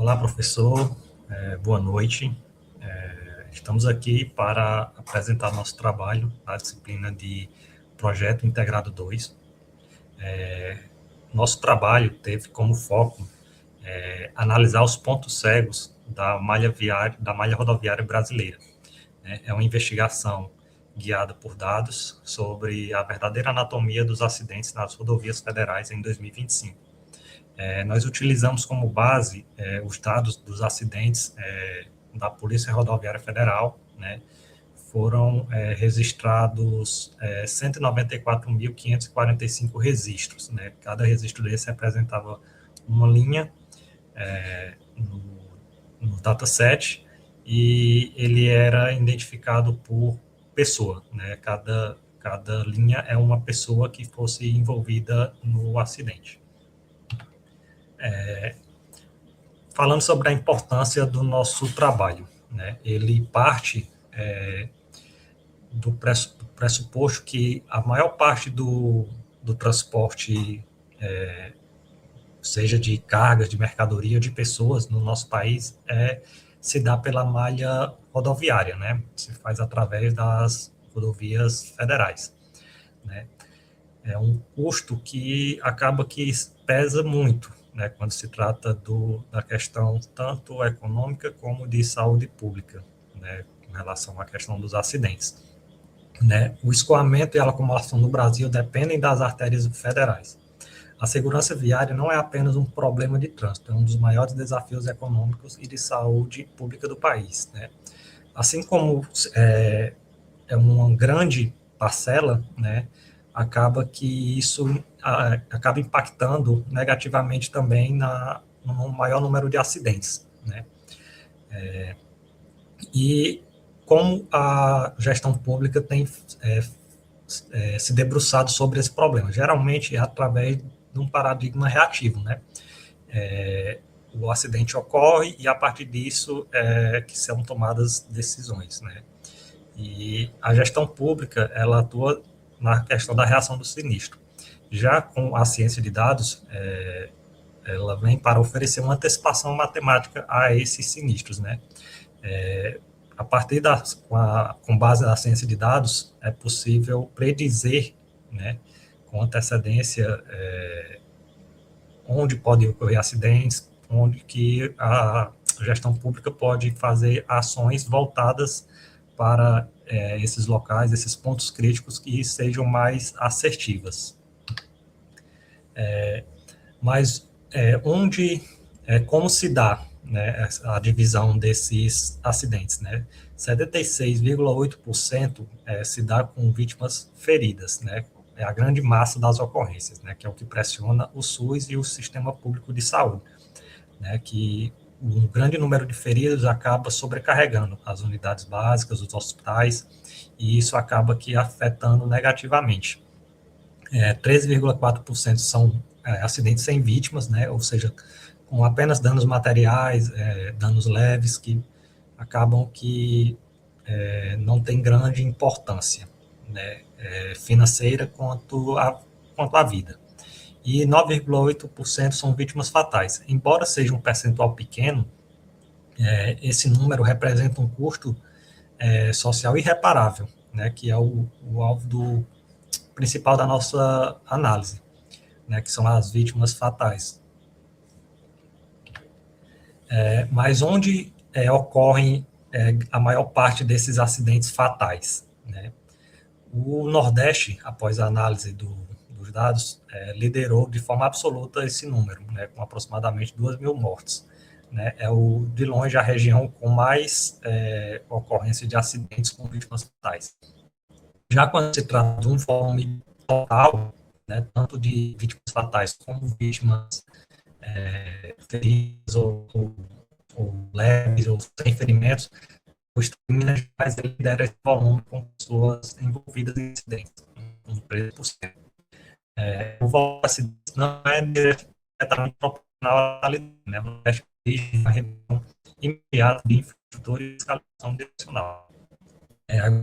Olá, professor. Boa noite. Estamos aqui para apresentar nosso trabalho na disciplina de Projeto Integrado 2. Nosso trabalho teve como foco analisar os pontos cegos da malha rodoviária brasileira. É uma investigação guiada por dados sobre a verdadeira anatomia dos acidentes nas rodovias federais em 2025. Nós utilizamos como base os dados dos acidentes da Polícia Rodoviária Federal, né? Foram registrados 194.545 registros, né? Cada registro desse representava uma linha no dataset e ele era identificado por pessoa, né? Cada linha é uma pessoa que fosse envolvida no acidente. Falando sobre a importância do nosso trabalho, né? Ele parte do pressuposto que a maior parte do transporte, seja de cargas, de mercadoria, de pessoas no nosso país, se dá pela malha rodoviária, né? Se faz através das rodovias federais, né? É um custo que acaba que pesa muito, né, quando se trata da questão tanto econômica como de saúde pública, né, em relação à questão dos acidentes. Né? O escoamento e a acumulação no Brasil dependem das artérias federais. A segurança viária não é apenas um problema de trânsito, é um dos maiores desafios econômicos e de saúde pública do país. Né? Assim como é uma grande parcela, né, acaba que isso acaba impactando negativamente também no maior número de acidentes, né? E como a gestão pública tem se debruçado sobre esse problema, geralmente é através de um paradigma reativo, né? O acidente ocorre e a partir disso que são tomadas decisões, né? E a gestão pública, ela atua na questão da reação do sinistro. Já com a ciência de dados, ela vem para oferecer uma antecipação matemática a esses sinistros, né? A partir com base na ciência de dados, é possível predizer, né, com antecedência, onde podem ocorrer acidentes, onde que a gestão pública pode fazer ações voltadas para esses locais, esses pontos críticos que sejam mais assertivas. Mas como se dá, né, a divisão desses acidentes, né? 76,8% se dá com vítimas feridas, né? É a grande massa das ocorrências, né? Que é o que pressiona o SUS e o sistema público de saúde, né? Que um grande número de feridos acaba sobrecarregando as unidades básicas, os hospitais, e isso acaba que afetando negativamente. 13,4% são acidentes sem vítimas, né, ou seja, com apenas danos materiais, danos leves, que acabam que não tem grande importância, né, financeira quanto à vida. E 9,8% são vítimas fatais. Embora seja um percentual pequeno, esse número representa um custo social irreparável, né, que é o alvo principal da nossa análise, né, que são as vítimas fatais. Mas onde ocorrem a maior parte desses acidentes fatais? Né? O Nordeste, após a análise dos dados, liderou de forma absoluta esse número, né, com aproximadamente 2.000 mortes. Né? É de longe a região com mais ocorrência de acidentes com vítimas fatais. Já quando se trata de um volume total, né, tanto de vítimas fatais como vítimas feridas ou leves ou sem ferimentos, o estado de Minas Gerais lidera esse volume com pessoas envolvidas em incidentes, com 13%. O volume de acidentes não é diretamente proporcional à letalidade, né? O teste de uma revisão imediata de infraestrutura e escalação direcional.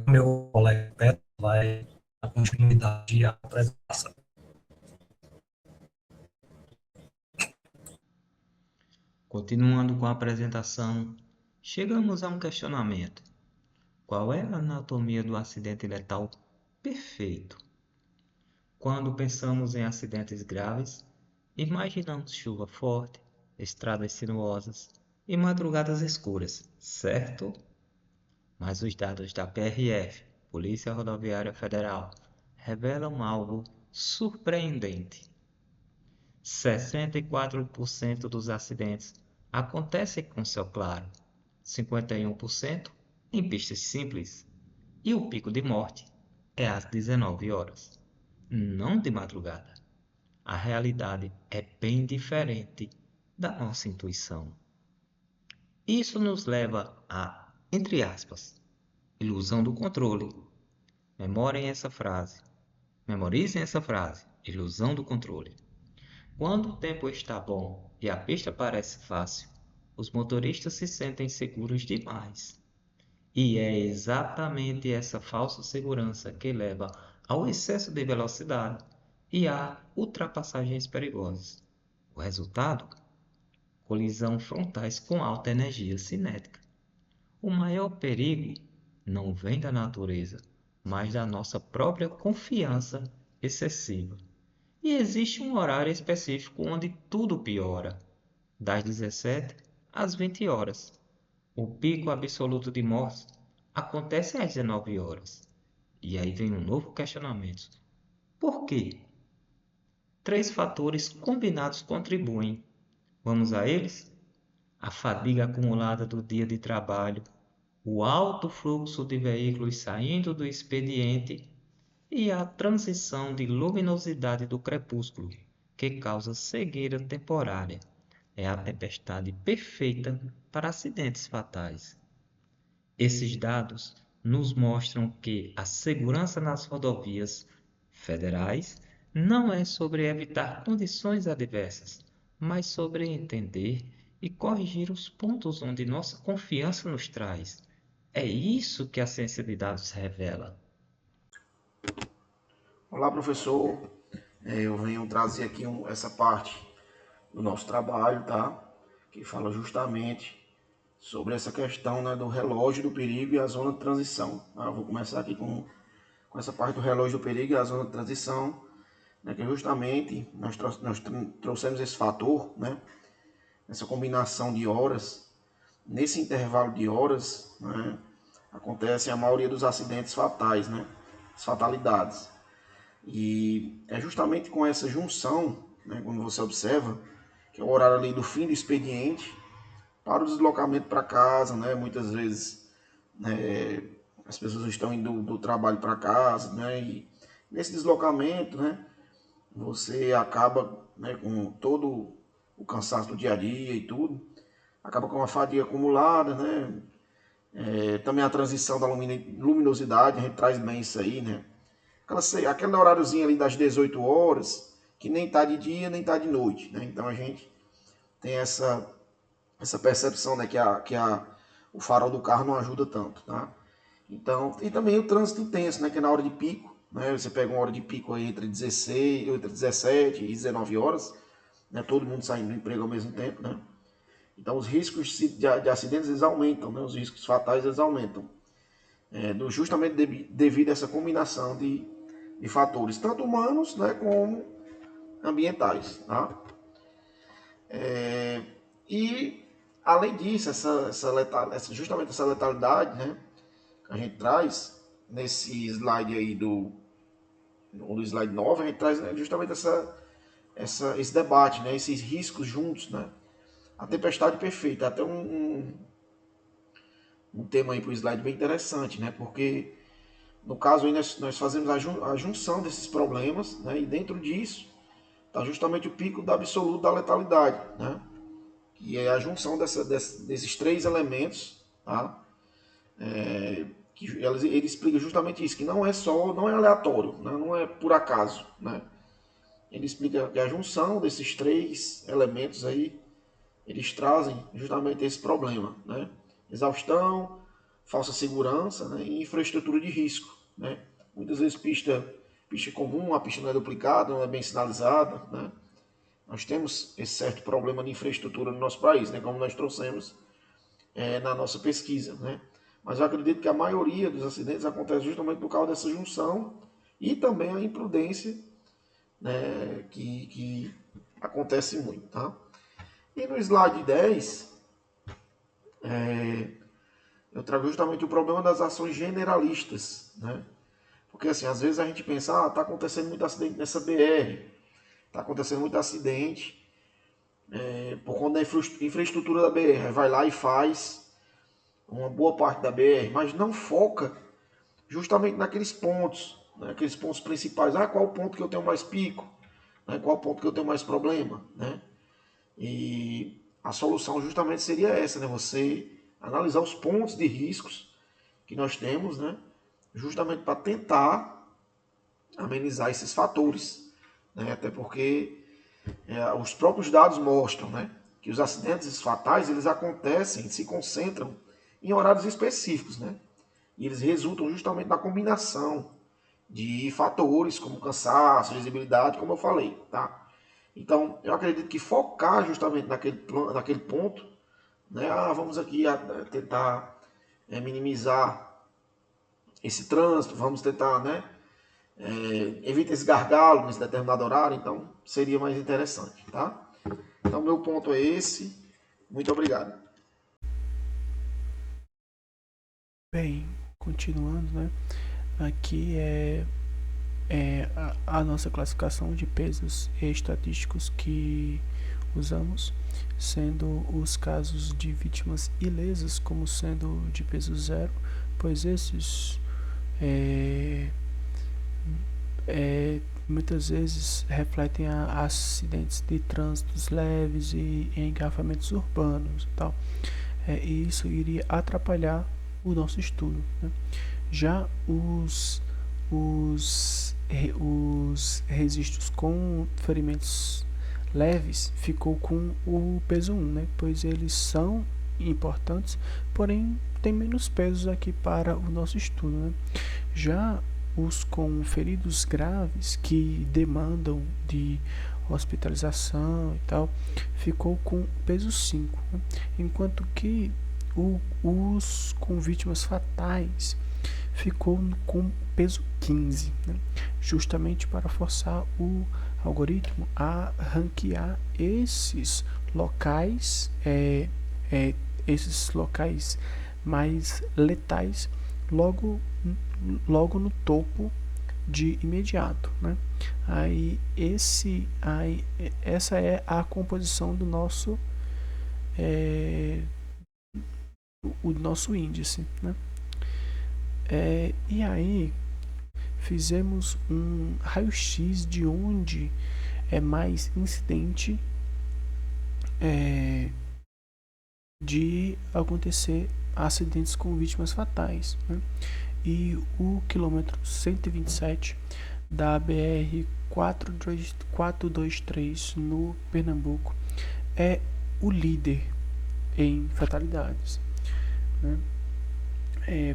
Meu colega Petro vai dar continuidade à apresentação. Continuando com a apresentação, chegamos a um questionamento. Qual é a anatomia do acidente letal perfeito? Quando pensamos em acidentes graves, imaginamos chuva forte, estradas sinuosas e madrugadas escuras, certo? Mas os dados da PRF, Polícia Rodoviária Federal, revelam algo surpreendente. 64% dos acidentes acontecem com céu claro, 51% em pistas simples, e o pico de morte é às 19 horas, não de madrugada. A realidade é bem diferente da nossa intuição. Isso nos leva a, entre aspas, ilusão do controle. Memorizem essa frase, ilusão do controle. Quando o tempo está bom e a pista parece fácil, os motoristas se sentem seguros demais. E é exatamente essa falsa segurança que leva ao excesso de velocidade e a ultrapassagens perigosas. O resultado? Colisão frontais com alta energia cinética. O maior perigo não vem da natureza, mas da nossa própria confiança excessiva. E existe um horário específico onde tudo piora, das 17 às 20 horas. O pico absoluto de mortes acontece às 19 horas. E aí vem um novo questionamento. Por quê? Três fatores combinados contribuem. Vamos a eles? A fadiga acumulada do dia de trabalho, o alto fluxo de veículos saindo do expediente e a transição de luminosidade do crepúsculo, que causa cegueira temporária. É a tempestade perfeita para acidentes fatais. Esses dados nos mostram que a segurança nas rodovias federais não é sobre evitar condições adversas, mas sobre entender e corrigir os pontos onde nossa confiança nos traz. É isso que a ciência de dados revela. Olá, professor. Eu venho trazer aqui essa parte do nosso trabalho, tá? Que fala justamente sobre essa questão, né, do relógio do perigo e a zona de transição. Vou começar aqui com essa parte do relógio do perigo e a zona de transição, né, que justamente nós trouxemos esse fator, né, essa combinação de horas. Nesse intervalo de horas, né, acontecem a maioria dos acidentes fatais, né, as fatalidades. E é justamente com essa junção, né, quando você observa, que é o horário ali do fim do expediente, para o deslocamento para casa, né, muitas vezes, né, as pessoas estão indo do trabalho para casa, né, e nesse deslocamento, né, você acaba, né, com todo o cansaço do dia a dia e tudo, acaba com uma fadiga acumulada, né, também a transição da luminosidade, a gente traz bem isso aí, né, aquele horáriozinho ali das 18 horas, que nem está de dia, nem está de noite, né? Então a gente tem essa percepção, né, o farol do carro não ajuda tanto, tá? Então, e também o trânsito intenso, né, que é na hora de pico, né? Você pega uma hora de pico aí entre 17 e 19 horas, né? Todo mundo saindo do emprego ao mesmo tempo, né? Então os riscos de acidentes eles aumentam, né? Os riscos fatais eles aumentam. Justamente devido a essa combinação de fatores, tanto humanos, né, como ambientais. Tá? E, além disso, justamente essa letalidade, né, que a gente traz nesse slide aí no slide 9, a gente traz, né, justamente esse debate, né, esses riscos juntos. Né? A tempestade perfeita, até um tema aí para o slide bem interessante, né, porque no caso aí nós fazemos a junção desses problemas, né, e dentro disso está justamente o pico da absoluto da letalidade, né? Que é a junção desses três elementos, tá? Que ele explica justamente isso, que não é aleatório, né? Não é por acaso, né? Ele explica que a junção desses três elementos aí, eles trazem justamente esse problema, né? Exaustão, falsa segurança, né? E infraestrutura de risco, né? Muitas vezes pista comum, a pista não é duplicada, não é bem sinalizada, né? Nós temos esse certo problema de infraestrutura no nosso país, né, como nós trouxemos na nossa pesquisa, né? Mas eu acredito que a maioria dos acidentes acontece justamente por causa dessa junção e também a imprudência, né, que acontece muito, tá? E no slide 10, eu trago justamente o problema das ações generalistas, né? Porque assim, às vezes a gente pensa, tá acontecendo muito acidente nessa BR, tá acontecendo muito acidente por conta da infraestrutura da BR, aí vai lá e faz uma boa parte da BR, mas não foca justamente naqueles pontos, né? Aqueles pontos principais. Qual o ponto que eu tenho mais pico? Né? Qual o ponto que eu tenho mais problema? Né? E a solução justamente seria essa, né? Você analisar os pontos de riscos que nós temos, né? Justamente para tentar amenizar esses fatores, né? Até porque os próprios dados mostram, né, que os acidentes fatais eles acontecem, se concentram em horários específicos, né? E eles resultam justamente na combinação de fatores como cansaço, visibilidade, como eu falei, tá? Então, eu acredito que focar justamente naquele ponto, né? Vamos aqui tentar minimizar esse trânsito, vamos tentar, né? Evita esse gargalo nesse determinado horário, então seria mais interessante, tá? Então, meu ponto é esse. Muito obrigado. Bem, continuando, né? Aqui a nossa classificação de pesos estatísticos que usamos, sendo os casos de vítimas ilesas como sendo de peso zero, pois esses muitas vezes refletem a acidentes de trânsitos leves e engarrafamentos urbanos e tal. E isso iria atrapalhar o nosso estudo, né? Já os registros com ferimentos leves ficou com o peso 1, né? Pois eles são importantes, porém tem menos pesos aqui para o nosso estudo, né? Já os com feridos graves que demandam de hospitalização e tal, ficou com peso 5, né? Enquanto que os com vítimas fatais ficou com peso 15, né? Justamente para forçar o algoritmo a ranquear esses locais, mais letais logo no topo de imediato, né? Essa é a composição do nosso o nosso índice, né? E aí fizemos um raio-x de onde é mais incidente de acontecer acidentes com vítimas fatais, né? E o quilômetro 127 da BR 423 no Pernambuco é o líder em fatalidades, né?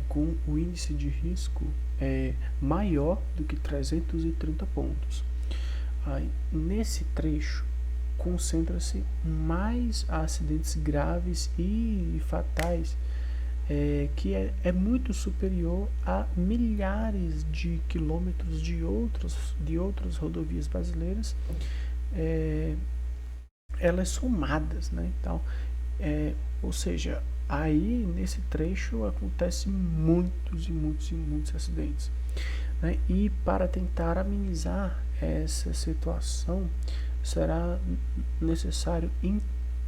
Com o índice de risco maior do que 330 pontos. Nesse trecho concentra-se mais acidentes graves e fatais, que é muito superior a milhares de quilômetros de outras rodovias brasileiras, elas somadas, né? Então, ou seja, aí nesse trecho acontecem muitos acidentes, né? E para tentar amenizar essa situação será necessário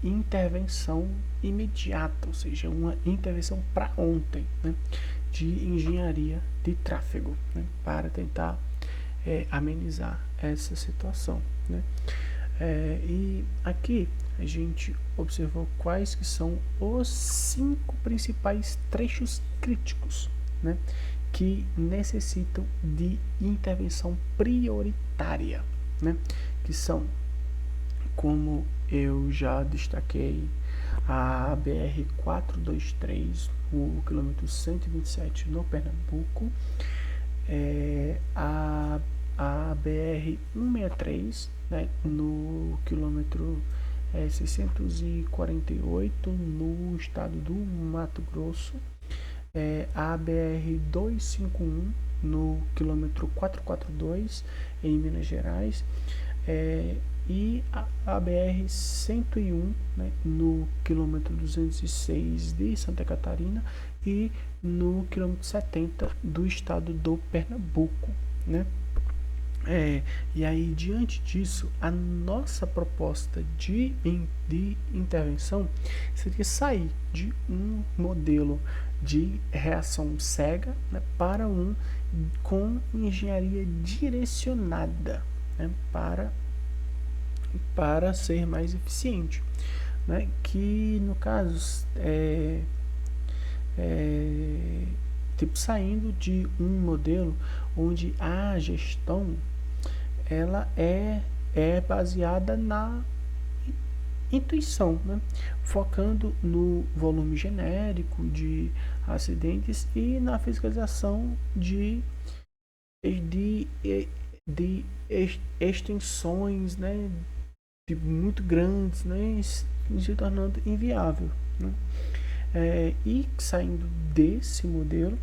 intervenção imediata, ou seja, uma intervenção para ontem, né, de engenharia de tráfego, né, para tentar amenizar essa situação, né. E aqui a gente observou quais que são os 5 principais trechos críticos, né, que necessitam de intervenção prioritária, né, que são, como eu já destaquei, a BR-423, o quilômetro 127 no Pernambuco, a BR-163 né, no quilômetro 648 no estado do Mato Grosso, a BR-251 no quilômetro 442 em Minas Gerais, e a BR-101, né, no quilômetro 206 de Santa Catarina e no quilômetro 70 do estado do Pernambuco, né? E aí, diante disso, a nossa proposta de intervenção seria sair de um modelo de reação cega, né, para um com engenharia direcionada, né, para ser mais eficiente, né, que no caso tipo saindo de um modelo onde a gestão ela é baseada na intuição, né? Focando no volume genérico de acidentes e na fiscalização de extensões, né, muito grandes, né, se tornando inviável, né? E saindo desse modelo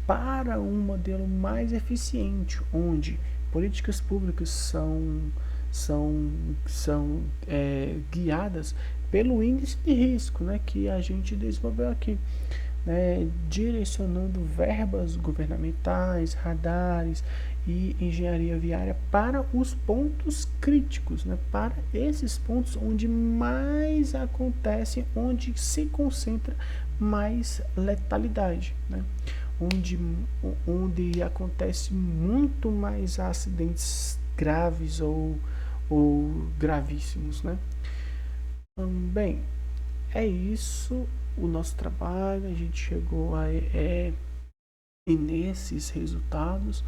para um modelo mais eficiente, onde políticas públicas são guiadas pelo índice de risco, né, que a gente desenvolveu aqui, né, direcionando verbas governamentais, radares e engenharia viária para os pontos críticos, né, para esses pontos onde mais acontece, onde se concentra mais letalidade, né, onde acontece muito mais acidentes graves ou gravíssimos, né? Bem, é isso o nosso trabalho, a gente chegou e nesses resultados,